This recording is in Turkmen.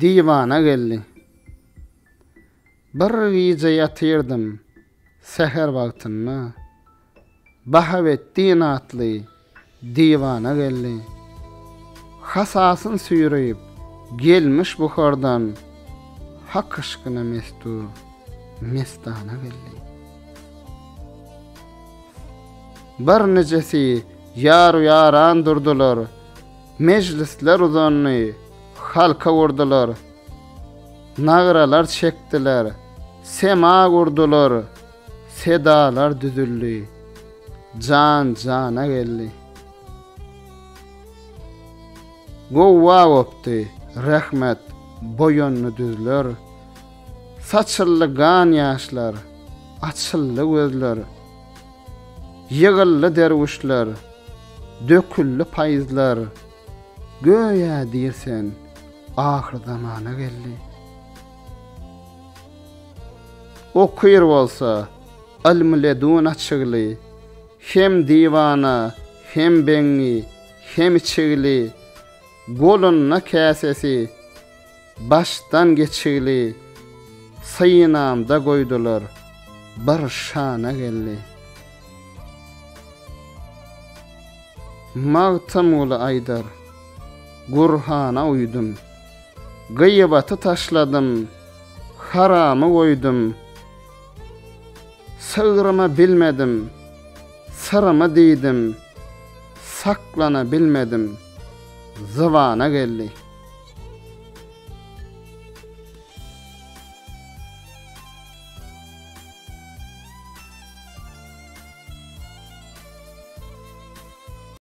divana geldi. Bir gece yatyrdım seher wagtyna. Bahavettin atly divana geldi. Hasasyn süýreyip gelmiş buhardan hak aşkyna mestu mestana geldi. Bir necesi yaran durdular, meclisler uzanny halka vurdular, nagralar çekdiler, sema gurdular, sedalar düzüldü, can cana geldi. Gowwa opdy, rahmet boyunnu düzler, saçylly gan ýaşlar, açylly gözler, ýygylly derwişler, dökülli payızlar, göýe diýsen ahir zamana geldi. Okuyur bolsa al-muledun açygly, hem divana, hem beňi, hem içigli, golunna käsesi, baştan geçigli, sayynamda goýdular, bir şana geldi. Magtamul aydar, gurhana uydum, gıybatı taşladım, haramı koydum, sığırma bilmedim, sırma diýdim, saklana bilmedim, zıvana geldi.